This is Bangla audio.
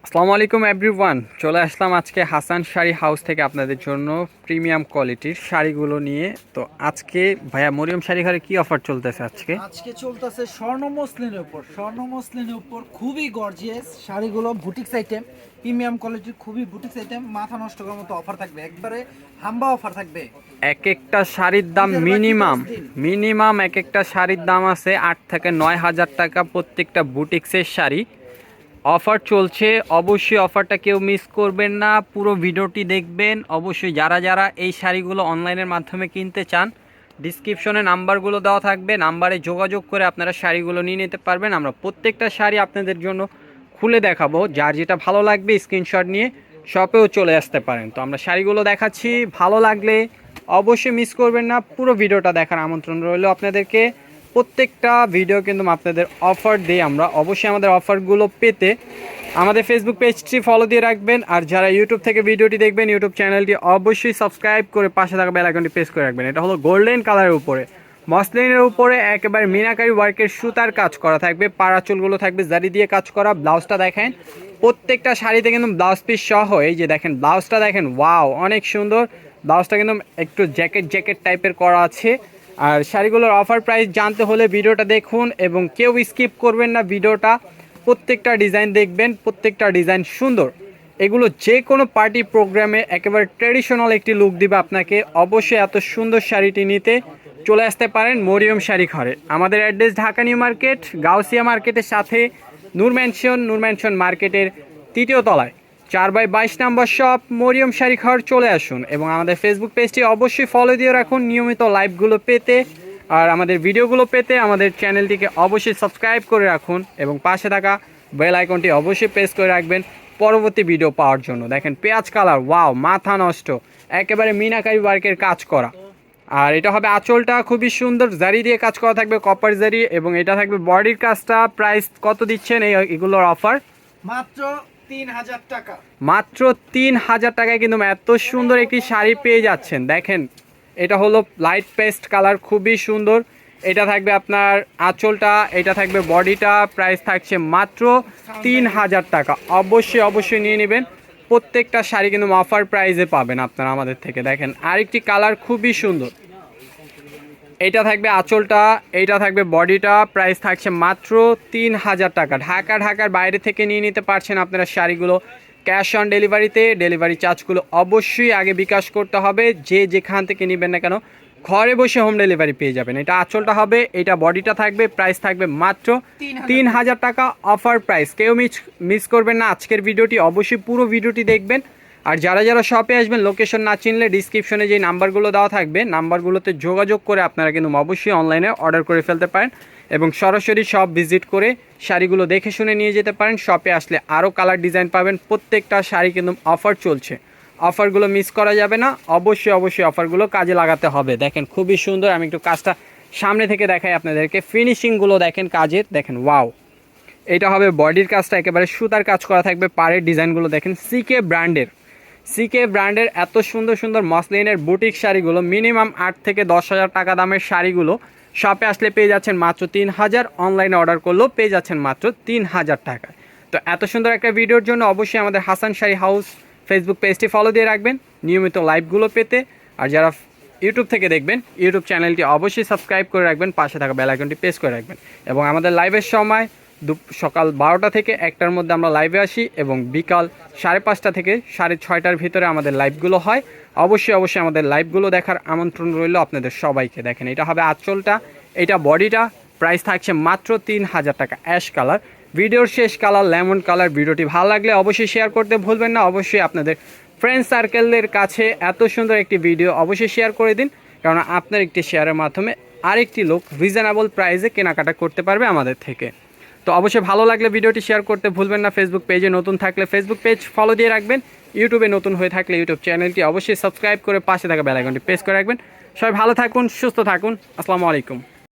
আসসালামু আলাইকুম এভরিওয়ান, চলে আসলাম আজকে হাসান শাড়ি হাউস থেকে আপনাদের জন্য প্রিমিয়াম কোয়ালিটির শাড়িগুলো নিয়ে। তো আজকে ভাইয়া মরিয়ম শাড়ি ঘরে কি অফার চলতেছে আজকে? আজকে চলতেছে স্বর্ণ মসলিনের উপর খুবই গর্জিয়াস শাড়িগুলো, বুটিক্স আইটেম, প্রিমিয়াম কোয়ালিটির খুবই বুটিক্স আইটেম। মাথা নষ্ট করার মতো অফার থাকবে, একবারে হাম্বা অফার থাকবে। এক একটা শাড়ির দাম ঈদের বাকি মিনিমাম 10 দিন। মিনিমাম এক একটা শাড়ির দাম আছে 8 থেকে 9 হাজার টাকা প্রত্যেকটা বুটিক্সের শাড়ি। অফার চলছে, অবশ্যই অফারটা কেউ মিস করবেন না, পুরো ভিডিওটি দেখবেন। অবশ্যই যারা যারা এই শাড়িগুলো অনলাইনের মাধ্যমে কিনতে চান, ডিসক্রিপশনে নাম্বারগুলো দেওয়া থাকবে, নাম্বারে যোগাযোগ করে আপনারা শাড়িগুলো নিয়ে নিতে পারবেন। আমরা প্রত্যেকটা শাড়ি আপনাদের জন্য খুলে দেখাবো, যার যেটা ভালো লাগবে স্ক্রিনশট নিয়ে শপেও চলে আসতে পারেন। তো আমরা শাড়িগুলো দেখাচ্ছি, ভালো লাগলে অবশ্যই মিস করবেন না, পুরো ভিডিওটা দেখার আমন্ত্রণ রইল আপনাদেরকে। প্রত্যেকটা ভিডিও কিন্তু আপনাদের অফার দিই আমরা। অবশ্যই আমাদের অফারগুলো পেতে আমাদের ফেসবুক পেজটি ফলো দিয়ে রাখবেন, আর যারা ইউটিউব থেকে ভিডিওটি দেখবেন ইউটিউব চ্যানেলটি অবশ্যই সাবস্ক্রাইব করে পাশে থাকা বেল আইকনটি প্রেস করে রাখবেন। এটা হলো গোল্ডেন কালারের উপরে, মসলিনের উপরে একেবারে মিনাকারি ওয়ার্কের সুতার কাজ করা থাকবে, পাড়া চুলগুলো থাকবে জারি দিয়ে কাজ করা। ব্লাউজটা দেখেন, প্রত্যেকটা শাড়িতে কিন্তু ব্লাউজ পিস সহ, এই যে দেখেন ব্লাউজটা দেখেন, ওয়াও অনেক সুন্দর। ব্লাউজটা কিন্তু একটু জ্যাকেট টাইপের করা আছে। আর শাড়িগুলোর অফার প্রাইস জানতে হলে ভিডিওটা দেখুন এবং কেউ স্কিপ করবেন না ভিডিওটা। প্রত্যেকটা ডিজাইন দেখবেন, প্রত্যেকটা ডিজাইন সুন্দর। এগুলো যে কোনো পার্টি প্রোগ্রামে একেবারে ট্র্যাডিশনাল একটি লুক দিবে আপনাকে। অবশ্যই এত সুন্দর শাড়িটি নিতে চলে আসতে পারেন মরিয়ম শাড়ি ঘরে। আমাদের address Dhaka new market, Gausia মার্কেটের সাথে নূর ম্যানশন মার্কেটের 3য় তলায় 4/22 নম্বর শপ মরিয়ম শাড়ি ঘর। চলে আসুন এবং আমাদের ফেসবুক পেজটি অবশ্যই ফলো দিয়ে রাখুন নিয়মিত লাইভগুলো পেতে, আর আমাদের ভিডিওগুলো পেতে আমাদের চ্যানেলটিকে অবশ্যই সাবস্ক্রাইব করে রাখুন এবং পাশে থাকা বেল আইকনটি অবশ্যই প্রেস করে রাখবেন পরবর্তী ভিডিও পাওয়ার জন্য। দেখেন পেঁয়াজ কালার, ওয়াও মাথা নষ্ট, একেবারে মিনাকারি ওয়ার্কের কাজ করা। আর এটা হবে আঁচলটা খুবই সুন্দর, জারি দিয়ে কাজ করা থাকবে, কপার জারি, এবং এটা থাকবে বডির কাজটা। প্রাইস কত দিচ্ছেন এগুলোর অফার? মাত্র 3000 টাকা। মাত্র 3000 টাকায় কিন্তু এত সুন্দর একটি শাড়ি পেয়ে যাচ্ছেন। দেখেন এটা হলো লাইট পেস্ট কালার, খুবই সুন্দর। এটা থাকবে আপনার আঁচলটা, এটা থাকবে বডিটা। প্রাইস থাকছে মাত্র 3000 টাকা। অবশ্যই নিয়ে নেবেন, প্রত্যেকটা শাড়ি কিন্তু অফার প্রাইসে পাবেন আপনারা আমাদের থেকে। দেখেন আরেকটি কালার খুবই সুন্দর, এটা থাকবে আঁচলটা, এইটা থাকবে বডিটা। প্রাইস থাকছে মাত্র 3000 টাকা। ঢাকার বাইরে থেকে নিয়ে নিতে পারছেন আপনারা শাড়িগুলো ক্যাশ অন ডেলিভারিতে। ডেলিভারি চার্জগুলো অবশ্যই আগে বিকাশ করতে হবে, যে যেখান থেকে নেবেন না কেন ঘরে বসে হোম ডেলিভারি পেয়ে যাবেন। এটা আঁচলটা হবে, এটা বডিটা থাকবে। প্রাইস থাকবে মাত্র 3000 টাকা, অফার প্রাইস। কেউ মিস করবেন না আজকের ভিডিওটি, অবশ্যই পুরো ভিডিওটি দেখবেন। আর যারা যারা শপে আসবেন লোকেশন না চিনলে ডিসক্রিপশনে যে নাম্বারগুলো দেওয়া থাকবে নাম্বারগুলোতে যোগাযোগ করে আপনারা কিন্তু অবশ্যই অনলাইনে অর্ডার করে ফেলতে পারেন এবং সরাসরি শপ ভিজিট করে শাড়িগুলো দেখে শুনে নিয়ে যেতে পারেন। শপে আসলে আরও কালার ডিজাইন পাবেন। প্রত্যেকটা শাড়ি কিন্তু অফার চলছে, অফারগুলো মিস করা যাবে না। অবশ্যই অফারগুলো কাজে লাগাতে হবে। দেখেন খুবই সুন্দর, আমি একটু কাজটা সামনে থেকে দেখাই আপনাদেরকে। ফিনিশিংগুলো দেখেন কাজের, দেখেন ওয়াও। এটা হবে বডির কাজটা, একেবারে সুতার কাজ করা থাকবে। পাড়ের ডিজাইনগুলো দেখেন সিকে ব্র্যান্ডের এত সুন্দর মসলিনের বুটিক শাড়িগুলো মিনিমাম 8 থেকে 10 হাজার টাকা দামের শাড়িগুলো শপে আসলে পেয়ে যাচ্ছেন মাত্র 3000। অনলাইনে অর্ডার করলেও পেয়ে যাচ্ছেন মাত্র 3000 টাকায়। তো এত সুন্দর একটা ভিডিওর জন্য অবশ্যই আমাদের হাসান শাড়ি হাউস ফেসবুক পেজটি ফলো দিয়ে রাখবেন নিয়মিত লাইভগুলো পেতে। আর যারা ইউটিউব থেকে দেখবেন ইউটিউব চ্যানেলটি অবশ্যই সাবস্ক্রাইব করে রাখবেন, পাশে থাকা বেল আইকনটি প্রেস করে রাখবেন। এবং আমাদের লাইভের সময় সকাল 12টা থেকে 1টার মধ্যে আমরা লাইভে আসি এবং বিকাল 5:30 থেকে 6:30টার ভিতরে আমাদের লাইভগুলো হয়। অবশ্যই আমাদের লাইভগুলো দেখার আমন্ত্রণ রইল আপনাদের সবাইকে। দেখেন এটা হবে আঁচলটা, এটা বডিটা। প্রাইস থাকছে মাত্র 3000 টাকা। অ্যাশ কালার, ভিডিওর শেষ কালার লেমন কালার। ভিডিওটি ভালো লাগলে অবশ্যই শেয়ার করতে ভুলবেন না। অবশ্যই আপনাদের ফ্রেন্ড সার্কেলের কাছে এত সুন্দর একটি ভিডিও অবশ্যই শেয়ার করে দিন, কারণ আপনার একটি শেয়ারের মাধ্যমে আরেকটি লোক রিজনেবল প্রাইসে কেনাকাটা করতে পারবে আমাদের থেকে। তো অবশ্যই ভালো লাগলে ভিডিওটি শেয়ার করতে ভুলবেন না। ফেসবুক পেজে নতুন থাকলে ফেসবুক পেজ ফলো দিয়ে রাখবেন, ইউটিউবে নতুন হয়ে থাকলে ইউটিউব চ্যানেলটি অবশ্যই সাবস্ক্রাইব করে পাশে থাকা বেল আইকনটি প্রেস করে রাখবেন। সবাই ভালো থাকুন, সুস্থ থাকুন। আসসালামু আলাইকুম।